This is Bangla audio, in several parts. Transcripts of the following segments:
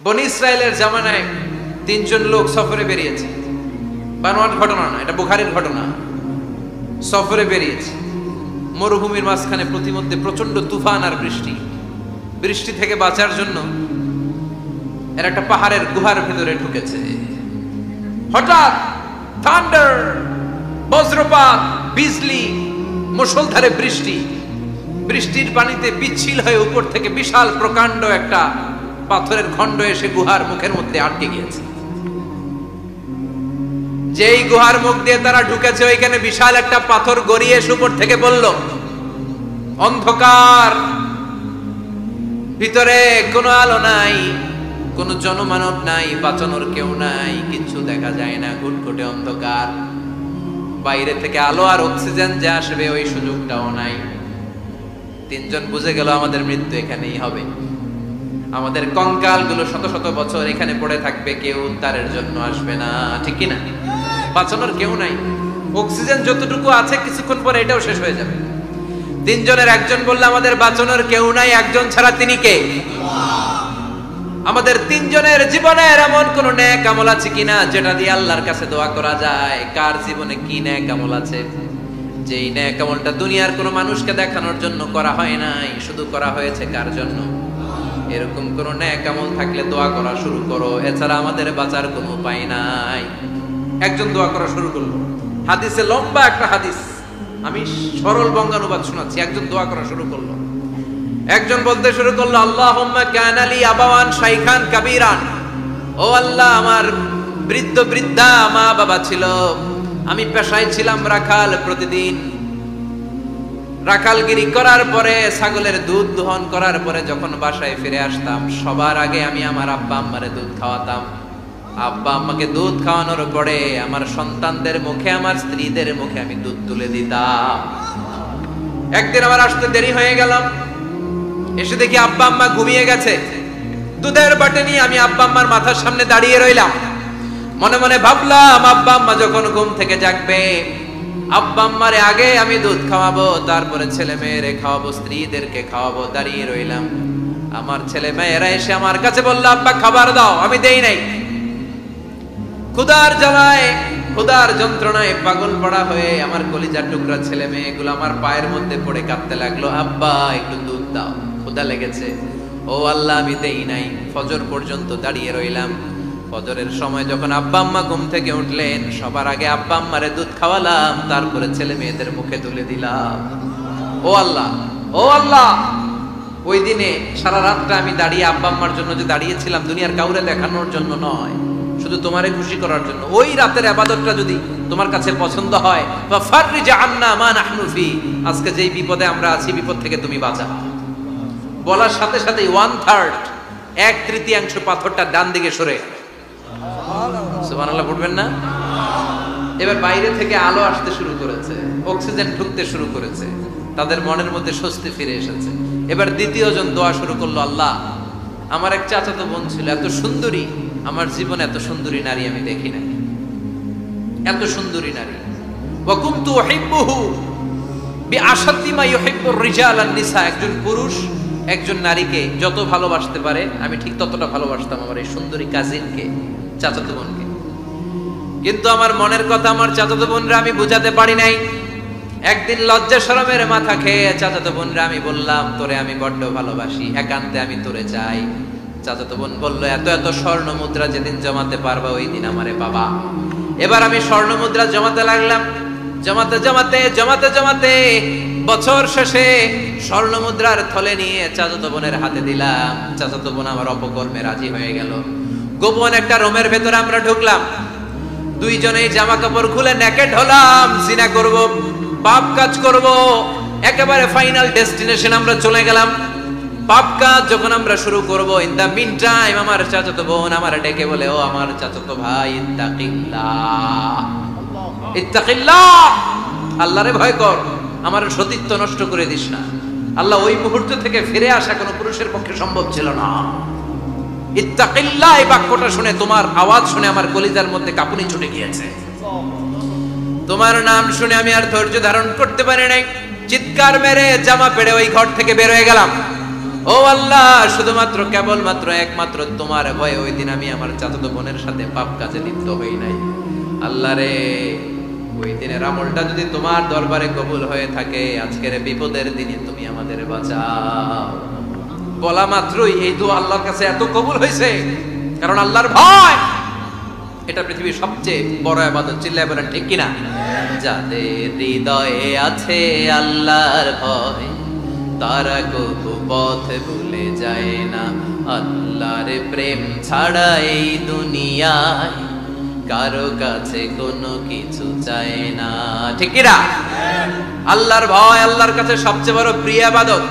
বনি ইসরায়েলের জামানায় তিনজন লোক সফরে বেরিয়েছে, বানোয়াট ঘটনা না, এটা বুখারীর ঘটনা। সফরে বেরিয়েছে, মরুভূমির মাঝখানে প্রতিমধ্যে প্রচন্ড তুফান আর বৃষ্টি। বৃষ্টি থেকে বাঁচার জন্য এর একটা পাহাড়ের গুহার ভেতরে ঢুকেছে। হঠাৎ থান্ডার, বজ্রপাত, বিজলি, মুষলধারে বৃষ্টি। বৃষ্টির পানিতে পিচ্ছিল হয়ে উপর থেকে বিশাল প্রকাণ্ড একটা পাথরের খণ্ড এসে গুহার মুখের মধ্যে আটকে গিয়েছে। যেই গুহার মুখ দিয়ে তারা ঢুকেছে, ওইখানে বিশাল একটা পাথর গড়িয়ে এসে উপর থেকে বলল, অন্ধকার, ভিতরে কোনো আলো নাই, কোনো জনমানব নাই, বাঁচানোর কেউ নাই, কিচ্ছু দেখা যায় না, ঘুটঘুটে অন্ধকার। বাইরে থেকে আলো আর অক্সিজেন যে আসবে ওই সুযোগটাও নাই। তিনজন বুঝে গেল আমাদের মৃত্যু এখানেই হবে, আমাদের কঙ্কাল গুলো শত শত বছর এখানে পড়ে থাকবে, কেউ উদ্ধারের জন্য আসবে না, ঠিক কিনা? বাঁচানোর কেউ নাই, অক্সিজেন যতটুকু আছে কিছুক্ষণ পরে এটাও শেষ হয়ে যাবে। তিনজনের একজন বলল, আমাদের বাঁচানোর কেউ নাই, একজন ছাড়া তিনি কে? আমাদের তিনজনের জীবনের এমন কোন নেক আমল আছে কিনা যেটা দিয়ে আল্লাহর কাছে দোয়া করা যায়? কার জীবনে কি নেক আমল আছে যেই নেক আমলটা দুনিয়ার কোনো মানুষকে দেখানোর জন্য করা হয় নাই, শুধু করা হয়েছে কার জন্য? এরকম কোন নেক আমল থাকলে দোয়া করা শুরু করো, এছাড়া আমাদের বাঁচার কোনো উপায় নাই। একজন দোয়া করা শুরু করলো, হাদিসে লম্বা একটা হাদিস, আমি সরল বঙ্গানুবাদ শোনাচ্ছি। একজন দোয়া করা শুরু করলো, একজন বলতে শুরু করলো, আল্লাহুম্মা কানা লি আবাওয়ান শাইখান কাবীরান, ও আল্লাহ, আমার বৃদ্ধ বৃদ্ধা মা বাবা ছিল, আমি পেশায় ছিলাম রাখাল, প্রতিদিন রাখালগিরি করার পরে, ছাগলের দুধ দহন করার পরে যখন বাসায় ফিরে আসতাম, সবার আগে আমি আমার আব্বা আম্মারে দুধ খাওয়াতাম। আব্বা আম্মাকে দুধ খাওয়ানোর পরে আমার সন্তানদের মুখে, আমার স্ত্রীদের মুখে আমি দুধ তুলে দিতাম। একদিন আমার আসতে দেরি হয়ে গেল, এসে দেখি আব্বা আম্মা ঘুমিয়ে গেছে। দুধের বাটি নিয়ে আমি আব্বা আম্মার মাথার সামনে দাঁড়িয়ে রইলাম। মনে মনে ভাবলাম, আব্বা আম্মা যখন ঘুম থেকে জাগবে, আব্বা আম্মারে আগে আমি দুধ খাওয়াবো, তারপরে ছেলে মেয়েরে খাওয়াবো, স্ত্রীদেরকে খাওয়াবো। দাঁড়িয়ে রইলাম, আমার ছেলে মেয়েরা এসে আমার কাছে বললো, আব্বা খাবার দাও, আমি দেই নাই। ক্ষুধার জ্বালায়, ক্ষুধার যন্ত্রণায় পাগল পড়া হয়ে আমার কলিজার টুকরা ছেলে মেয়েগুলো আমার পায়ের মধ্যে পড়ে কাঁদতে লাগলো, আব্বা একটু দুধ দাও, ক্ষুধা লেগেছে। ও আল্লাহ, আমি দেই নাই। ফজর পর্যন্ত দাঁড়িয়ে রইলাম। ফজরের সময় যখন আব্বা আম্মা ঘুম থেকে উঠলেন, সবার আগে আব্বা আম্মারে দুধ খাওয়ালাম, তারপরে ছেলে মেয়েদের মুখে তুলে দিলাম। ও আল্লাহ, ও আল্লাহ, ওই দিনে সারা রাতটা আমি দাঁড়িয়ে আব্বা আম্মার জন্য যে দাঁড়িয়েছিলাম, দুনিয়ার কাউরে দেখানোর জন্য নয়, শুধু তোমারে খুশি করার জন্য। ওই রাতের ইবাদতটা যদি তোমার কাছে পছন্দ হয়, ফাফাররিজ আন্না মা নাহনু ফি, আজকে যেই বিপদে আমরা আছি, বিপদ থেকে তুমি বাঁচাও। বলার সাথে সাথে 1/3, 1/3 পাথরটা ডান দিকে সরে। সুবহানাল্লাহ পড়বেন না? এবার বাইরে থেকে আলো আসতে শুরু করেছে, অক্সিজেন ঢুকতে শুরু করেছে, তাদের মনের মধ্যে স্বস্তি ফিরে এসেছে। এবার দ্বিতীয় জন দোয়া শুরু করলো, আল্লাহ, আমার এক চাচাতো বোন ছিল, এত সুন্দরী, আমার জীবনে এত সুন্দরী নারী আমি দেখি নাই, এত সুন্দরী নারী। ওয়া কুনতু উহিব্বুহু বিআশাদ্দি মা ইউহিব্বুর রিজাল আন নিসা, একজন পুরুষ একজন নারীকে যত ভালোবাসতে পারে আমি ঠিক ততটা ভালোবাসতাম আমার এই সুন্দরী কাজিনকে, চাচাতো বোনকে। কিন্তু আমার মনের কথা আমার চাচাতো বোনরা আমি বুঝাতে পারি নাই। একদিন লজ্জা শরমের মাথা খেয়ে চাচাতো বোনরা আমি বললাম, তোরে আমি বড্ড ভালোবাসি, একান্তে আমি তোরে চাই। চাচাতো বোন বলল, এত এত স্বর্ণ মুদ্রা যেদিন জমাতে পারবা ওই দিন আমারে পাবা। এবার আমি স্বর্ণ মুদ্রা জমাতে লাগলাম, জমাতে জমাতে জমাতে জমাতে বছর শেষে স্বর্ণ মুদ্রার থলে নিয়ে চাচাতো বোনের হাতে দিলাম। চাচাতো বোন আমার অপকর্মে রাজি হয়ে গেল। গোপন একটা রুমের ভেতরে আমরা ঢুকলাম, দুইজনেই জামা কাপড় খুলে নেকেড হলাম, জিনা করব, পাপ কাজ করব। একেবারে ফাইনাল ডেস্টিনেশন আমরা চলে গেলাম। পাপ কাজ যখন আমরা শুরু করব, ইন দা মিন টাইম আমার চাচাতো বোন আমার ডেকে বলে, ও আমার চাচাতো ভাই, ইত্তাকিল্লাহ, ইত্তাকিল্লাহ, আল্লাহরে ভয় কর, আমার সতীত্ব নষ্ট করে দিস না। আল্লাহ ওই মুহূর্ত থেকে ফিরে আসা কোনো পুরুষের পক্ষে সম্ভব ছিল না। ইত্তাকিল্লাহ, এই বাক্যটা শুনে, তোমার আওয়াজ শুনে আমার কলিজার মধ্যে কাঁপুনি ছুটে গিয়েছে। তোমার নাম শুনে আমি আর ধৈর্য ধারণ করতে পারি নাই, চিৎকার মেরে জামা পেড়ে ওই ঘর থেকে বের হয়ে গেলাম। ও আল্লাহ, শুধুমাত্র কেবলমাত্র একমাত্র তোমার ভয়ে ওই দিন আমি আমার চাচাতো বোনের সাথে পাপ কাজে লিপ্ত হই নাই। আল্লাহ রে, ওই দিনের আমলটা যদি তোমার দরবারে কবুল হয়ে থাকে, আজকের বিপদের দিনে তুমি আমাদের বাঁচাও। বলা মাত্রই এই দোয়া আল্লাহর কাছে এত কবুল হয়েছে, কারণ আল্লাহর ভয় এটা পৃথিবীর সবচেয়ে বড় ইবাদত। চিল্লায় বলেন ঠিক কিনা? যাদের হৃদয়ে আছে আল্লাহর ভয়, তারা কবু পথ ভুলে যায় না। আল্লাহর প্রেম ছাড়া এই দুনিয়ায় কারো কাছে কোনো কিছু চায় না। ঠিক কিনা? আল্লাহর ভয় আল্লাহর কাছে সবচেয়ে বড় প্রিয় ইবাদত।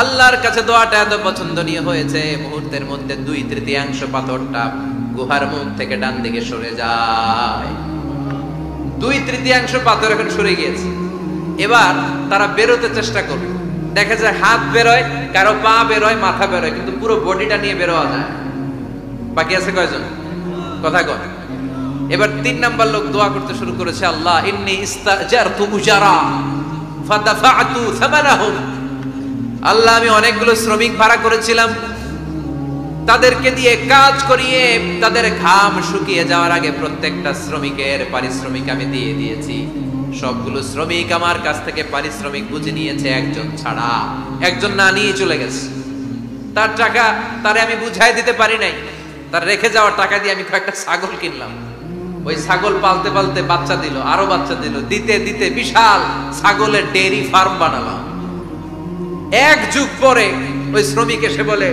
আল্লাহর কাছে দোয়াটা এত পছন্দনীয় হয়েছে, মুহূর্তের মধ্যে 2/3 পাথরটা গুহার মুখ থেকে ডান দিকে সরে যায়। 2/3 পাথর এখন সরে গিয়েছে। এবার তারা বেরোতে চেষ্টা করবে, দেখা যায় হাত বেরোয়, কারো পা বেরোয়, মাথা বেরোয়, কিন্তু পুরো বডিটা নিয়ে বেরোয়া যায়। বাকি আছে কয়জন? কথা কন। এবার 3 নাম্বার লোক দোয়া করতে শুরু করেছে, আল্লাহ ইন্নী ইস্তাজারতু উজারা ফাদাফা'তু সামানাহুম। আল্লাহ, আমি অনেকগুলো শ্রমিক ভাড়া করেছিলাম, তাদেরকে দিয়ে কাজ করিয়ে তাদের ঘাম শুকিয়ে যাওয়ার আগে প্রত্যেকটা শ্রমিকের পারিশ্রমিক আমি দিয়ে দিয়েছি। সবগুলো শ্রমিক আমার কাছ থেকে পারিশ্রমিক বুঝে নিয়েছে, একজন ছাড়া। একজন না নিয়ে চলে গেছে। তার টাকা তারে আমি বুঝাই দিতে পারি নাই। তার রেখে যাওয়ার টাকা দিয়ে আমি কয়েকটা ছাগল কিনলাম। ওই ছাগল পালতে পালতে বাচ্চা দিল, আরো বাচ্চা দিল, দিতে দিতে বিশাল ছাগলের ডেইরি ফার্ম বানালাম। 1 যুগ পরে ওই শ্রমিক এসে বলে,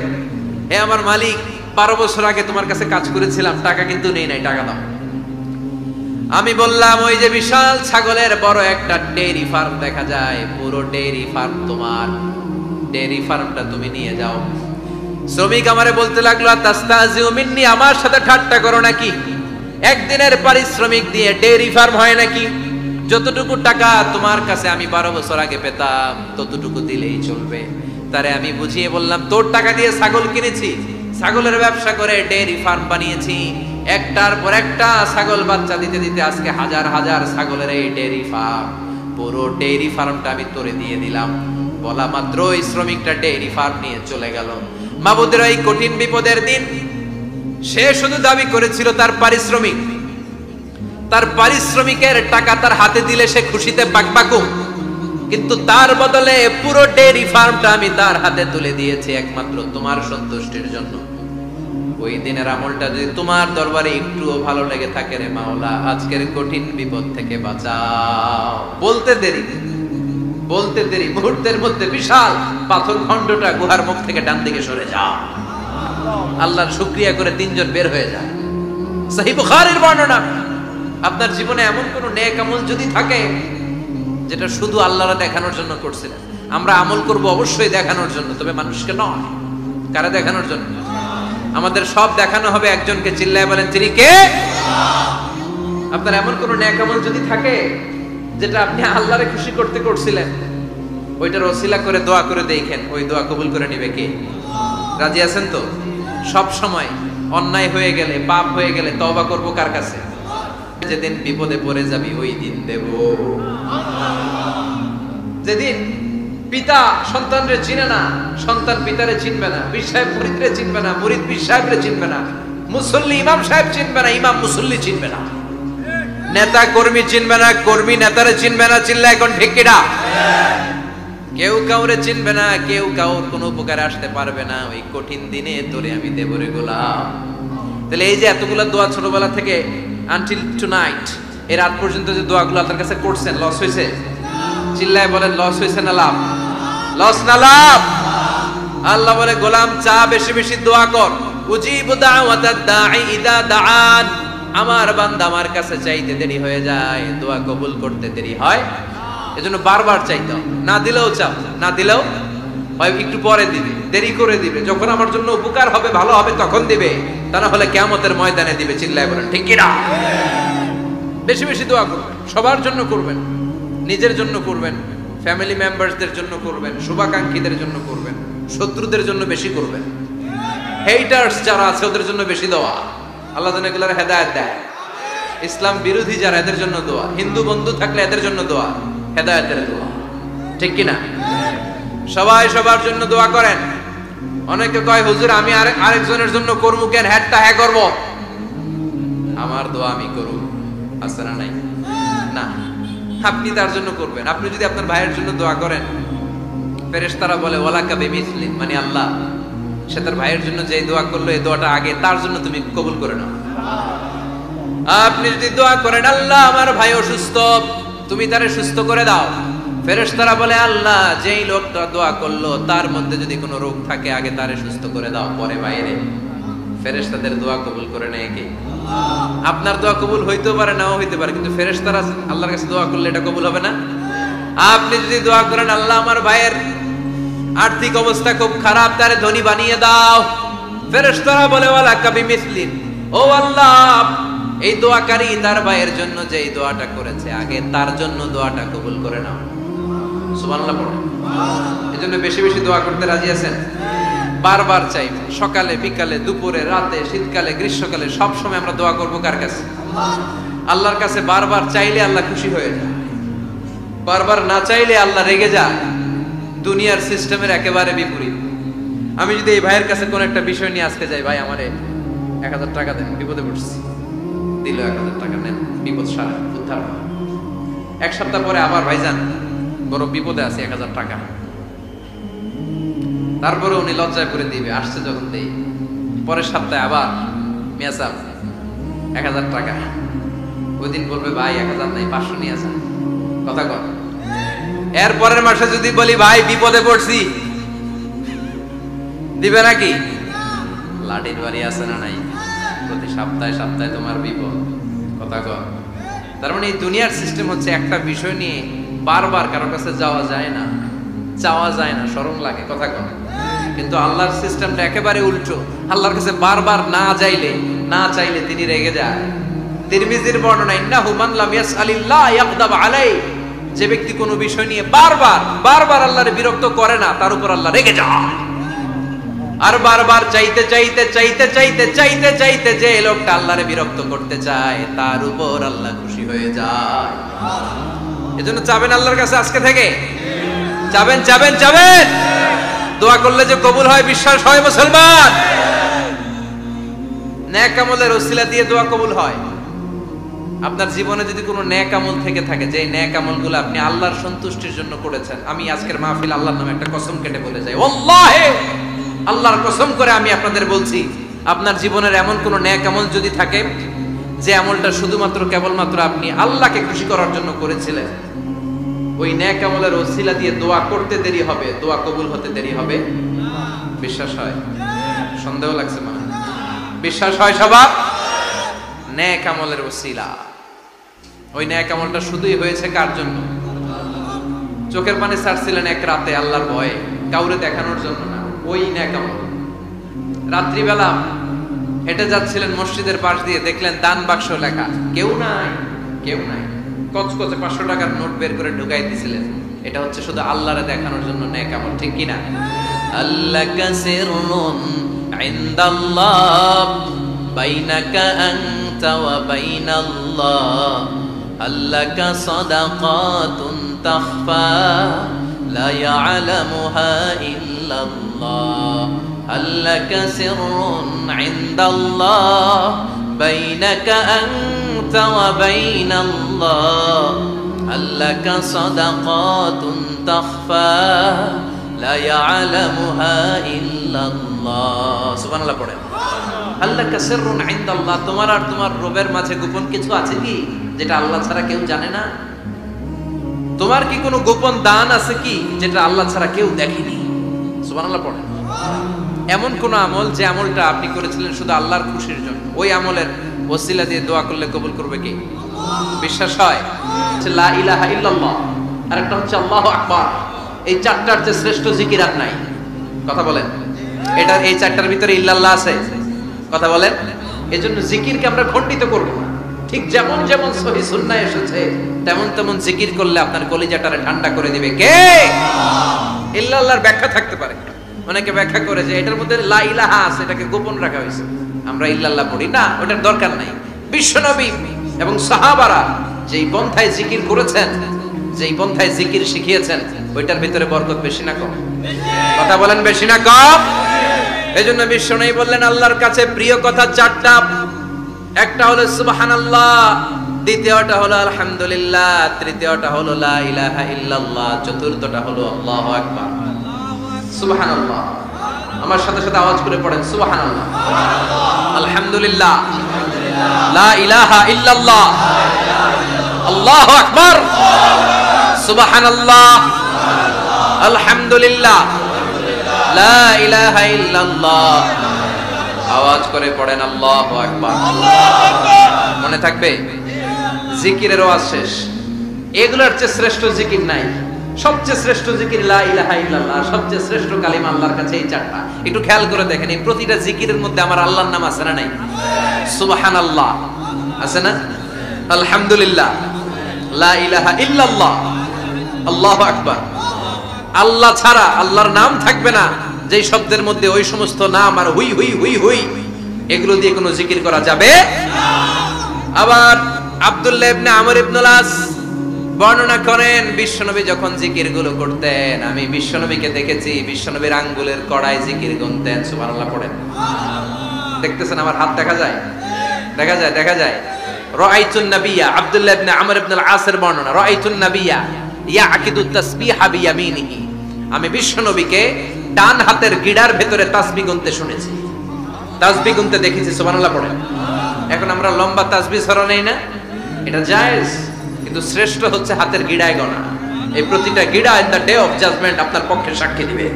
হে আমার মালিক, 12 বছর আগে তোমার কাছে কাজ করেছিলাম, টাকা কিন্তু নেই নাই, টাকা দাও। আমি বললাম, ওই যে বিশাল ছাগলের বড় একটা ডেইরি ফার্ম দেখা যায়, পুরো ডেইরি ফার্ম তোমার, ডেইরি ফার্মটা তুমি নিয়ে যাও। শ্রমিক আমারে বলতে লাগলো, তাস্তাজিউ মিন্নি, আমার সাথে ঠাট্টা করো নাকি? একদিনের পারিশ্রমিক দিয়ে ডেইরি ফার্ম হয় নাকি? যতটুকু টাকা তোমার কাছে আমি 12 বছর আগে পেতাম, ততটুকু দিলেই চলবে। তারে আমি বুঝিয়ে বললাম, তোর টাকা দিয়ে ছাগল কিনেছি, ছাগলের ব্যবসা করে ডেইরি ফার্ম বানিয়েছি, একটার পর একটা ছাগল বাচ্চা দিতে দিতে আজকে হাজার হাজার ছাগলের এই ডেইরি ফার্ম, পুরো ডেইরি ফার্মটা আমি তোরে দিয়ে দিলাম। বলা মাত্রই শ্রমিকটা ডেইরি ফার্ম নিয়ে চলে গেল। মাবুদের এই কঠিন বিপদের দিন সে শুধু দাবি করেছিল তার পারিশ্রমিক, তার পারিশ্রমিকের টাকা তার হাতে দিলে সে খুশিতে বাকবাকুম, কিন্তু তার বদলে পুরো ডেইরি ফার্মটা আমি তার হাতে তুলে দিয়েছি একমাত্র তোমার সন্তুষ্টির জন্য। ওই দিনের আমলটা যদি তোমার দরবারে একটুও ভালো লেগে থাকে, রে মাওলা, আজকের কঠিন বিপদ থেকে বাঁচাও। বলতে দেরি, মুহূর্তের মধ্যে বিশাল পাথর খণ্ডটা গুহার মুখ থেকে ডান দিকে সরে যাও। আল্লাহর শুকরিয়া করে 3 জন বের হয়ে যায়। সহিহ বুখারীর বর্ণনা। আপনার জীবনে এমন কোন নেক আমল যদি থাকে যেটা শুধু আল্লাহর দেখানোর জন্য করছিলেন, আমরা আমল করব অবশ্যই দেখানোর জন্য, তবে মানুষকে নয়। কারা দেখানোর জন্য? আমাদের সব দেখানো হবে একজনকে। চিল্লায় বলেন, তিনি কে? আপনার এমন কোন নেক আমল যদি থাকে যেটা আপনি আল্লাহরে খুশি করতে করছিলেন, ওইটার ওসিলা করে দোয়া করে দেখেন, ওই দোয়া কবুল করে নেবে কে? রাজি আছেন তো? সব সময় অন্যায় হয়ে গেলে, পাপ হয়ে গেলে তওবা করব কার কাছে? যেদিন বিপদে পড়ে যাবি ওই দিন দেব। যেদিন পিতা সন্তানরে চিনে না, সন্তান পিতারে চিনবে না, পীর সাহেব মুরিদরে চিনবে না, মুরিদ পীর সাহেবরে চিনবে না, মুসল্লি ইমাম সাহেব চিনবে না, ইমাম মুসল্লি চিনবে না, নেতা কর্মী চিনবে না, কর্মী নেতারে চিনবে না। চিল্লা এখন ঠিক কিনা? কেউ কাউরে চিনবে না, কেউ কাউর কোনো উপকারে আসতে পারবে না। ওই কঠিন দিনে তোরে আমি দেব রে গোলাম। তাহলে এই যে এতগুলো দোয়া ছোটবেলা থেকে আনটিল টুনাইট, এর রাত পর্যন্ত যে দোয়াগুলো আল্লাহর কাছে করছেন, লস হয়েছে? চিল্লায় বলেন, লস হয়েছে না লাভ? লস না লাভ? আল্লাহ বলে, গোলাম চা বেশি বেশি দোয়া কর। উজিবু দাওয়াতাদ দাঈ ইদা দাআন। আমার বান্দা আমার কাছে চাইতে দেরি হয়ে যায়, দোয়া কবুল করতে দেরি হয়, এজন্য বারবার চাইতে হবে। না দিলেও চাও, না দিলেও হয় একটু পরে দিবে, দেরি করে দিবে, যখন আমার জন্য উপকার হবে, ভালো হবে, তখন দিবে, তা না হলে কিয়ামতের ময়দানে দিবে। চিল্লায় বলেন ঠিক কি না? বেশি বেশি দোয়া করবেন, সবার জন্য করবেন, নিজের জন্য করবেন, ফ্যামিলি মেম্বারসদের জন্য করবেন, শুভাকাঙ্ক্ষীদের জন্য করবেন, শত্রুদের জন্য বেশি করবেন, হেটার্স যারা আছে ওদের জন্য বেশি দোয়া। আল্লাহ যেন এগুলোর হেদায়েত দেয়। ইসলাম বিরোধী যারা, এদের জন্য দোয়া। হিন্দু বন্ধু থাকলে এদের জন্য দোয়া, হেদায়েতের দোয়া। ঠিক কি না? সবাই সবার জন্য দোয়া করেন। অনেকে কয় হুজুর আমি আরেকজনের জন্য করবো কেন, হ্যাটটা হ্যাঁ করবো, আমার দোয়া আমি করব, আছে না নাই? না, আপনি তার জন্য করবেন। আপনি যদি আপনার ভাইয়ের জন্য দোয়া করেন, ফেরেশতারা বলে ওয়ালাকা বিমিসলিন, মানে আল্লাহ সে তার ভাইয়ের জন্য যে দোয়া করলো এই দোয়াটা আগে তার জন্য তুমি কবুল করে নাও। আপনি যদি দোয়া করেন আল্লাহ আমার ভাই অসুস্থ, তুমি তারে সুস্থ করে দাও, ফেরেশতারা বলে আল্লাহ যেই লোকটা দোয়া করলো তার মধ্যে যদি কোনো রোগ থাকে আগে তারে সুস্থ করে দাও, পরে বাইরে। ফেরেশতাদের দোয়া কবুল করে নেয় কে? আপনার দোয়া কবুল হইতেও পারে নাও হইতে পারে, কিন্তু ফেরেশতারা আল্লাহর কাছে দোয়া করলে এটা কবুল হবে না? আপনি যদি দোয়া করেন আল্লাহ আমার ভাইয়ের আর্থিক অবস্থা খুব খারাপ, তারে ধনী বানিয়ে দাও, ফেরেশতারা বলে ওয়ালাকা বিমিসলিন, ও আল্লাহ এই দোয়াকারী তার ভাইয়ের জন্য যে এই দোয়াটা করেছে আগে তার জন্য দোয়াটা কবুল করে নাও। সুবহানাল্লাহ পড়ো। এজন্য বেশি বেশি দোয়া করতে রাজি আছেন? বারবার চাই, সকালে বিকালে দুপুরে রাতে শীতকালে গ্রীষ্মকালে সব সময় আমরা দোয়া করব কার কাছে? আল্লাহর কাছে। বারবার চাইলে আল্লাহ খুশি হয়ে যায়, বারবার না চাইলে আল্লাহ রেগে যায়। দুনিয়ার সিস্টেমের একেবারে বিপরীত। আমি যদি এই ভাইয়ের কাছে কোন একটা বিষয় নিয়ে আজকে যাই, ভাই আমারে 1000 টাকা দেন, বিপদে পড়ছি, দিল 1000 টাকা, নেন বিপদ সারা উদ্ধার। এক সপ্তাহ পরে আবার ভাইজান বড় বিপদে আছে, 1000 টাকা, তারপরে উনি লজ্জায় করে দিবে, আসছে যখন দেই। পরের সপ্তাহে আবার মিয়া সাহেব 1000 টাকা, ওই দিন বলবে ভাই 1000 নাই 500 নিয়ে আসেন, কথা কর। এর পরের মাসে যদি বলি ভাই বিপদে পড়ছি, দিবে নাকি? লাঠির বাড়ি আছে না নাই? প্রতি সপ্তাহে সপ্তাহে তোমার বিপদ, কথা কর। তার মানে এই দুনিয়ার সিস্টেম হচ্ছে একটা বিষয় নিয়ে বারবার কারোর কাছে যাওয়া যায় না, চাওয়া যায় না, শরম লাগে, কথা কর। কিন্তু আল্লাহর সিস্টেমটা একেবারে উল্টো। আল্লাহর কাছে বারবার না চাইলে তিনি রেগে যায়। তিরমিজির বর্ণনা, ইন্নাহু মান লাম ইয়াসআলিল্লাহ ইয়াগদাব আলাইহি, যে ব্যক্তি কোনো বিষয় নিয়ে বারবার আল্লাহরে বিরক্ত করে না তার উপর আল্লাহ রেগে যায়। আর বারবার চাইতে যে লোকটা আল্লাহরে বিরক্ত করতে চায় তার উপর আল্লাহ খুশি হয়ে যায়। এজন্য চাবেন আল্লাহর কাছে আজকে থেকে, চাবেন। দোয়া করলে যে কবুল হয় বিশ্বাস হয় মুসলমান। নেক আমলের ওসিলা দিয়ে দোয়া কবুল হয়। আপনার জীবনে যদি কোনো নেক আমল থেকে থাকে, যে নেক আমলগুলো আপনি আল্লাহর সন্তুষ্টির জন্য করেছেন, আমি আজকের মাহফিল আল্লাহর নামে একটা কসম কেটে বলে যাই, ওয়াল্লাহি আল্লাহর কসম করে আমি আপনাদের বলছি, আপনার জীবনের এমন কোন নেক আমল যদি থাকে যে আমলটা শুধুমাত্র কেবলমাত্র আপনি আল্লাহকে খুশি করার জন্য করেছিলেন, ওই নেক আমলের ওসিলা দিয়ে দোয়া করতে দেরি হবে, দোয়া কবুল হতে দেরি হবে। বিশ্বাস হয়? সন্দেহ লাগছে মনে? বিশ্বাস হয় সবার? নেক আমলের ওসিলা, ওই নেক আমলটা শুধুই হয়েছে কার জন্য? চোখের পানি ছাড়ছিলেন এক রাতে আল্লাহর ভয়ে, কাউরে দেখানোর জন্য না, ওই নেক আমল। রাত্রিবেলা হেঁটে যাচ্ছিলেন মসজিদের পাশ দিয়ে, দেখলেন দান বাক্স লেখা, কেউ নাই, কচকচে 500 টাকার নোট বের করে ঢুকাই দিয়েছিলেন। এটা হচ্ছে শুধু আল্লাহরে দেখানোর জন্য নেক আমল, ঠিক কিনা? আল্লাকা সিররুন ইনদাল্লাহ বাইনাকা আনতা ওয়া বাইনাল্লাহ, আল্লাকা সাদাকাতুন তাখফা লা ইয়ালামুহা ইল্লাল্লাহ, আল্লাকা সিররুন ইনদাল্লাহ বাইনাকা আনতা ওয়া বাইনাল্লাহ, আল্লাকা সাদাকাতুন তাখফা লা ইয়ালামুহা ইল্লাল্লাহ। সুবহানাল্লাহ পড়েন। আল্লাকা সিররুন ইনদাল্লাহ, তোমার আর তোমার রবের মাঝে গোপন কিছু আছে কি যেটা আল্লাহ ছাড়া কেউ জানে না? তোমার কি কোনো গোপন দান আছে কি যেটা আল্লাহ ছাড়া কেউ দেখেনি? সুবহানাল্লাহ পড়েন। এমন কোন আমল যে আমলটা আপনি করেছিলেন শুধু আল্লাহর খুশির জন্য, ওই আমলের ওসিলা দিয়ে দোয়া করলে কবুল করবে কে? বিশ্বাস হয়? লা ইলাহা ইল্লাল্লাহ, আর একটা হচ্ছে আল্লাহু আকবার। এই চারটার যে শ্রেষ্ঠ জিকির আর নাই, কথা বলেন। এটা এই চারটার ভিতরে ইল্লাল্লাহ আছে, কথা বলেন। এজন্য জিকিরকে আমরা খণ্ডিত করব না, ঠিক যেমন যেমন সহিহ সুন্নাহ এসেছে তেমন তেমন জিকির করলে আপনার কলিজাটারে ঠান্ডা করে দিবে কে? ইল্লাল্লাহর ব্যাখ্যা থাকতে পারে, অনেকে ব্যাখ্যা করে যে এটার মধ্যে লা ইলাহা আছে, এটাকে গোপন রাখা হয়েছে, আমরা ইল্লাল্লাহ পড়ি না, ওটার দরকার নাই। বিশ্বনবী এবং সাহাবারা যেই পন্থায় জিকির করেছেন, যেই পন্থায় জিকির শিখিয়েছেন, ওইটার ভিতরে বরকত বেশি না কম? কথা বলেন, বেশি না কম? এজন্য বিশ্বনবী বললেন আল্লাহর কাছে প্রিয় কথা চারটা। একটা হলো সুবহানাল্লাহ, দ্বিতীয়টা হলো আলহামদুলিল্লাহ, তৃতীয়টা হলো লা ইলাহা ইল্লাল্লাহ, চতুর্থটা হলো আল্লাহু আকবার। সুবহানাল্লাহ, আমার সাথে সাথে আওয়াজ করে পড়েন সুবহানাল্লাহ, আলহামদুলিল্লাহ, লা ইলাহা ইল্লাল্লাহ, আল্লাহু আকবার, সুবহানাল্লাহ, আলহামদুলিল্লাহ, লা ইলাহা ইল্লাল্লাহ। আওয়াজ করে পড়েন আল্লাহু আকবার। মনে থাকবে জিকিরের ওয়াজ শেষ। এগুলোর চেয়ে শ্রেষ্ঠ জিকির নাই। সবচেয়ে শ্রেষ্ঠ জিকির লা ইলাহা ইল্লাল্লাহ, সবচেয়ে শ্রেষ্ঠ কালিমা আল্লাহর কাছে এই চারটা। একটু খেয়াল করে দেখেন, এই প্রতিটা জিকিরের মধ্যে আমার আল্লাহর নাম আছে না নাই? সুবহানাল্লাহ আছে না? আলহামদুলিল্লাহ, লা ইলাহা ইল্লাল্লাহ, আল্লাহু আকবার। আল্লাহ ছাড়া আল্লাহর নাম থাকবে না যেই শব্দের মধ্যে ওই সমস্ত নাম আর হুই হুই হুই হুই এগুলো দিয়ে কোনো জিকির করা যাবে না। আবার আব্দুল্লাহ ইবনে আমর ইবনুল আস বর্ণনা করেন, বিশ্বনবী যখন জিকির গুলো করতেন, আমি বিশ্বনবীকে দেখেছি বিশ্বনবীর আঙ্গুলের কড়ায় জিকির গুনতেন। সুবহানাল্লাহ পড়েন। দেখতেছেন আমার হাত দেখা যায়? দেখা যায়, দেখা যায়। রাআইতুন নাবিয়্যা, আব্দুল্লাহ ইবনে আমর ইবনুল আসের বর্ণনা, রাআইতুন নাবিয়্যা ইয়াকিদুত তাসবিহা বিয়ামিনিহি, আমি বিশ্বনবীকে ডান হাতের গিড়ার ভেতরে তাসবিহ গুনতে শুনেছি, তাসবিহ গুনতে দেখেছি। সুবহানাল্লাহ পড়েন। এখন আমরা লম্বা তাসবিহ ছড়া নেই না, এটা জায়েজ, কিন্তু শ্রেষ্ঠ হচ্ছে হাতের গিড়ায় গোনা। এই প্রতিটা গিড়া in the day of judgement আপনার পক্ষে সাক্ষী দিবে।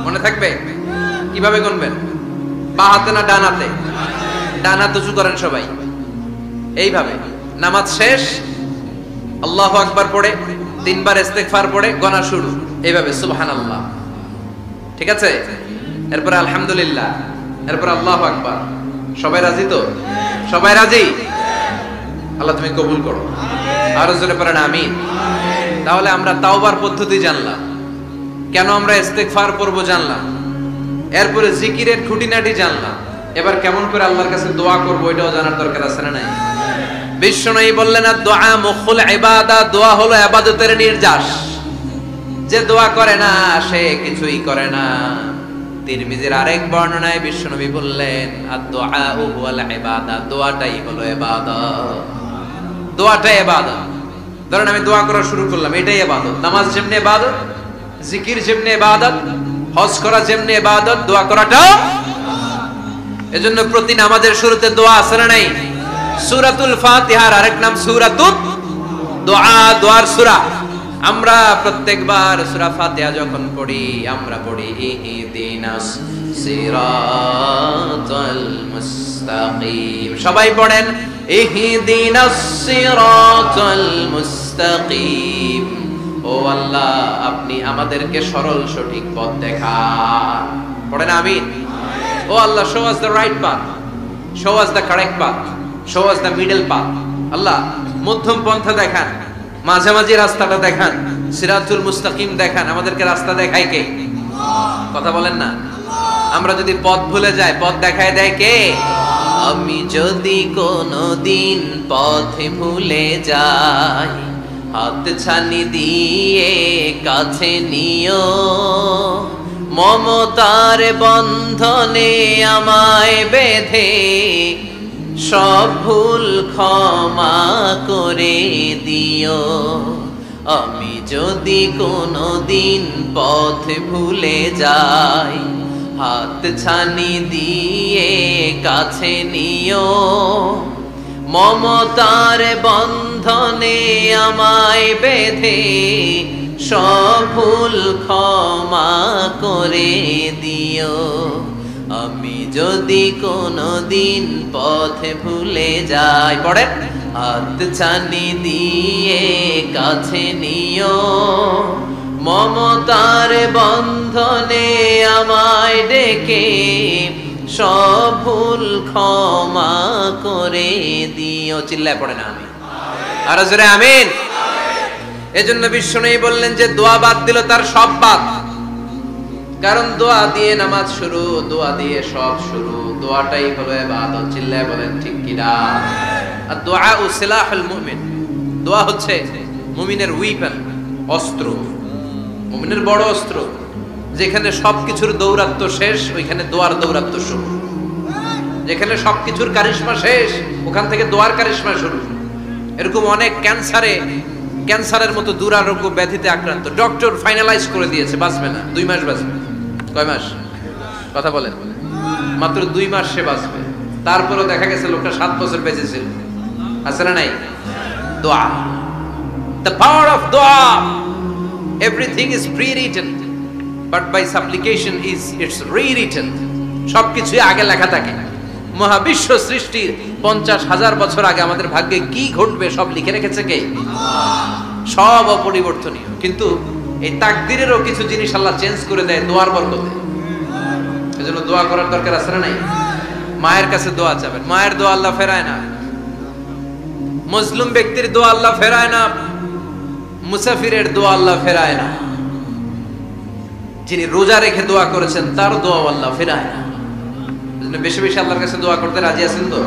মনে থাকবে কিভাবে গুনবেন? বা হাতে না ডান হাতে? ডান হাত উঁচু করেন সবাই, এইভাবে। নামাজ শেষ, আল্লাহু আকবার পড়ে 3 বার ইস্তেগফার পড়ে গোনা শুরু, এইভাবে সুবহানাল্লাহ। ঠিক আছে? এরপর আলহামদুলিল্লাহ, এরপর আল্লাহু আকবার। সবাই রাজি তো? সবাই রাজি? আল্লাহ তুমি কবুল করো। আরো জোরে পড়েন আমিন। তাহলে আমরা তাওবার পদ্ধতি জানলাম, কেন আমরা ইস্তেগফার পড়বো জানলাম, এরপরে জিকিরের খুঁটিনাটি জানলাম। এবার কেমন করে আল্লাহর কাছে দোয়া করবো এটাও জানার দরকার আছে না নাই? বিশ্বনবী বললেন দোয়া মুখুল ইবাদা, দোয়া হলো ইবাদতের নির্যাস। যে দোয়া করে না সে কিছুই করে না। তিরমিজির আরেক বর্ণনায় বিশ্বনবী বললেন আদ-দুআ হুয়াল ইবাদা, দোয়াটাই হলো ইবাদত। দোয়াটাই ইবাদত। ধরেন আমি দোয়া করা শুরু করলাম, এটাই ইবাদত। নামাজ যেমনি ইবাদত, জিকির যেমনি ইবাদত, হজ করা যেমনি ইবাদত, দোয়া করাটা। এজন্য প্রতি নামাজের শুরুতে দোয়া আছে না নাই? সূরাতুল ফাতিহার আরেক নাম সূরাতুদ দোয়া, দোয়ার সূরা। আমরা প্রত্যেকবার সূরা ফাতিহা যখন পড়ি আমরা পড়ি ইহদিনাস সিরাতাল মুস্তাকিম। সবাই পড়েন ইহদিনাস সিরাতাল মুস্তাকিম। ও আল্লাহ, আপনি আমাদেরকে সরল সঠিক পথ দেখান। পড়েন আমিন। ও আল্লাহ, show us the right path, show us the correct path, show us the middle path. আল্লাহ মধ্যম পন্থা দেখান, মাঝামাঝি রাস্তাটা দেখান, সিরাতুল মুস্তাকিম দেখান। আমাদেরকে রাস্তা দেখায় কে? কথা বলেন না। আমরা যদি পথ ভুলে যাই, পথ দেখায় দেয় কে? আমি যদি কোনদিন পথে ভুলে যাই, হাত ছানি দিয়ে কাছে নিও, মমতার বন্ধনে আমায় বেঁধে সব ভুল ক্ষমা করে দিও। আমি যদি কোনদিন পথ ভুলে যাই, হাত ছানি দিয়ে কাছে নিও, মমতার বন্ধনে আমায় বেঁধে সব ভুল ক্ষমা করে দিও। আমি যদি কোনদিন পথে ভুলে যাই, পড়েন, হাত ছানি দিয়ে কাছে নিও, মমতার বন্ধনে আমায় ডেকে সব ভুল ক্ষমা করে দিও। চিল্লায় পড়েন আমিন। আর জোরে আমিন। এজন্য বিশ্বনবী বললেন যে দোয়া বাদ দিল তার সব বাদ। কারণ দোয়া দিয়ে নামাজ শুরু, দোয়া দিয়ে সব শুরু। দোয়াটাই হলো ইবাদত। চিল্লায় বলেন ঠিক কিনা? আর দোয়া সিলাহুল মুমিন। দোয়া হচ্ছে মুমিনের উইপন, অস্ত্র, মুমিনের বড় অস্ত্র। যেখানে সবকিছুর দৌরাত্ম্য শেষ ওইখানে দোয়ার দৌরাত্ম্য শুরু, যেখানে সবকিছুর কারিশমা শেষ ওখান থেকে দোয়ার কারিশমা শুরু। এরকম অনেক ক্যান্সারের মতো দুরারোগ্য ব্যাধিতে আক্রান্ত, ডক্টর ফাইনালাইজ করে দিয়েছে বাঁচবে না, 2 মাস বাঁচবে। কয় মাস? কথা বলেন। মাত্র 2 মাস সে বাঁচবে। তারপরেও দেখা গেছে লোকটা 7 বছর বেঁচে ছিল। আছে না নাই? দোয়া, the power of dua. Everything is pre-written, but by supplication it's rewritten. সবকিছুই আগে লেখা থাকে। মহাবিশ্ব সৃষ্টির 50,000 বছর আগে আমাদের ভাগ্যে কি ঘটবে সব লিখে রেখেছে কে? সব অপরিবর্তনীয়। কিন্তু এই তাকদিরেরও কিছু জিনিস আল্লাহ চেঞ্জ করে দেয় দোয়ার বরকতে। এজন্য দোয়া করার দরকার আছে না নাই? মায়ের কাছে দোয়া চাবেন, মায়ের দোয়া আল্লাহ ফেরায় না। মুসলিম ব্যক্তির দোয়া আল্লাহ ফেরায় না, মুসাফিরের দোয়া আল্লাহ ফেরায় না। যিনি রোজা রেখে দোয়া করেছেন তার দোয়া আল্লাহ ফেরায় না। বেশি বেশি আল্লাহর কাছে দোয়া করতে রাজি আছেন তো?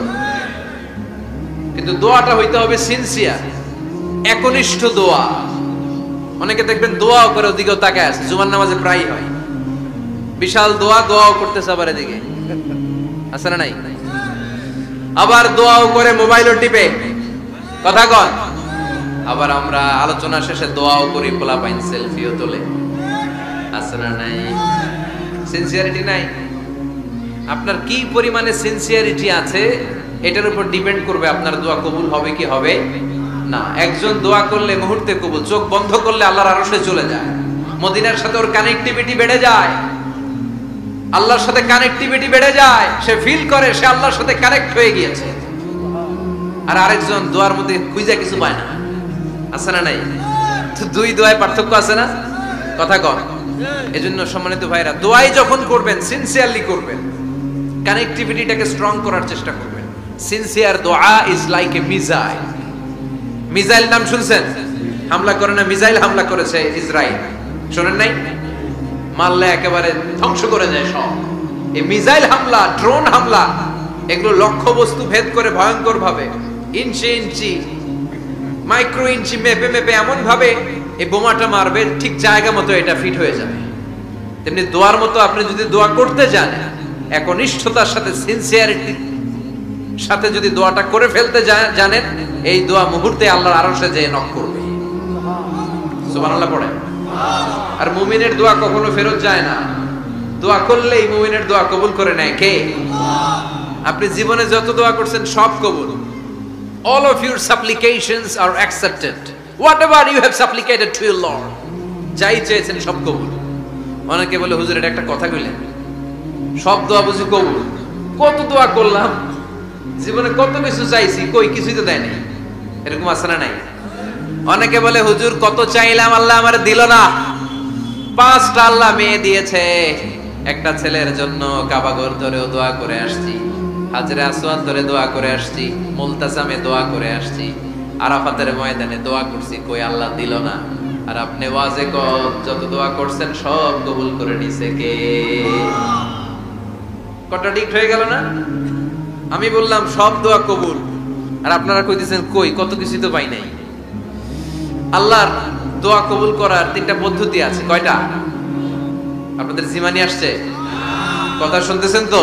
কিন্তু দোয়াটা হইতে হবে সিনসিয়ার, একনিষ্ঠ দোয়া। অনেকে দেখবেন দোয়াও করে ওদিকেও তাকায় আছে, জুমার নামাজে প্রায় হয় বিশাল দোয়াও করতেছে আবার এদিকে, আছে না নাই? আবার দোয়াও করে মোবাইলও টিপে, কথা কন। আবার আমরা আলোচনা শেষে দোয়াও করি, পোলাপাইন সেলফিও তোলে, আছে না নাই? সিনসিয়ারিটি নাই। আপনার কি পরিমাণে সিনসিয়ারিটি আছে এটার উপর ডিপেন্ড করবে আপনার দোয়া কবুল হবে কি হবে না। একজন দোয়া করলে মুহূর্তে কবুল, চোখ বন্ধ করলে আল্লাহর আরশে চলে যায়, মদিনার সাথে ওর কানেক্টিভিটি বেড়ে যায়, আল্লাহর সাথে কানেক্টিভিটি বেড়ে যায়, সে ফিল করে সে আল্লাহর সাথে কানেক্ট হয়ে গিয়েছে। আর আরেকজন দোয়ার মধ্যে খুঁজে কিছু পায় না, আছে না নাই? তো 2 দোয়ায় পার্থক্য আছে না? কথা কন। এজন্য সম্মানিত ভাইরা, দোয়াই যখন করবেন সিনসিয়ারলি করবেন, কানেক্টিভিটিটাকে স্ট্রং করার চেষ্টা করবেন। সিনসিয়ার দোয়া is like a missile. Missile নাম শুনছেন? হামলা করে না, মিসাইল হামলা করেছে ইসরায়েল, শুনেন নাই? মারলে একেবারে ধ্বংস করে যায় সব। এই মিসাইল হামলা, ড্রোন হামলা, এগুলো লক্ষ্য বস্তু ভেদ করে ভয়ঙ্কর ভাবে ইঞ্চি মাইক্রো ইঞ্চি মেপে এমন ভাবে এই বোমাটা মারবে ঠিক জায়গা মতো এটা ফিট হয়ে যাবে। তেমনি দোয়ার মতো আপনি যদি দোয়া করতে যান একনিষ্ঠতার সাথে, সিনসিয়ারিটি সাথে যদি দোয়াটা করে ফেলতে জানেন, এই দোয়া মুহূর্তে আল্লাহর আরশে যেয়ে নক করবে। সুবহানাল্লাহ পড়ে। আর মুমিনের দোয়া কখনো ফেরত যায় না, দোয়া করলেই মুমিনের দোয়া কবুল করে নেয় কে? আপনি জীবনে যত দোয়া করছেন সব কবুল। All of your supplications are accepted. Whatever you have supplicated to your Lord, যাই চেয়েছেন সব কবুল। অনেকে বলে হুজুর এটা একটা কথা কইলেন, সব দোয়া বুঝি কবুল? কত দোয়া করলাম, জীবনে কত কিছু চাইছি, কই কিছুই তো দেয় নাই। এরকম আছে না নাই? অনেকে বলে হুজুর কত চাইলাম আল্লাহ আমার দিল না। 5টা আল্লাহ মেয়ে দিয়েছে, একটা ছেলের জন্য কাবাগর ধরেও দোয়া করে আসছি, হাজরে আসওয়াদ ধরে দোয়া করে আসছি, মুলতাজামে দোয়া করে আসছি, আরাফাতের ময়দানে দোয়া করছি, কই আল্লাহ দিল না। আর আপনি ওয়াজে যত দোয়া করছেন সব কবুল করে নিছে কে? কন্ট্রাডিক্ট হয়ে গেল না? আমি বললাম সব দোয়া কবুল, আর আপনারা কইতেছেন কই কত কিছু তো পাই নাই। আল্লাহর দোয়া কবুল করার 3টা পদ্ধতি আছে। কয়টা? আপনাদের জিমানি আসছে? কথা শুনতেছেন তো?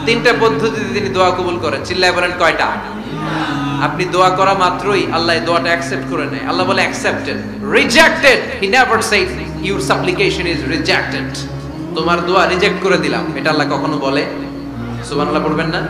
3টা পদ্ধতিতে তিনি দোয়া কবুল করেন। চিল্লায় বলেন কয়টা? আপনি দোয়া করা মাত্রই আল্লাহ এই দোয়াটা অ্যাকসেপ্ট করে নেয়। আল্লাহ বলে accepted, rejected he never shed your সাপ্লিকেশন is rejected. তোমার দোয়া রিজেক্ট করে দিলাম, এটা আল্লাহ কখনো বলে? সুবহানাল্লাহ পড়বেন না?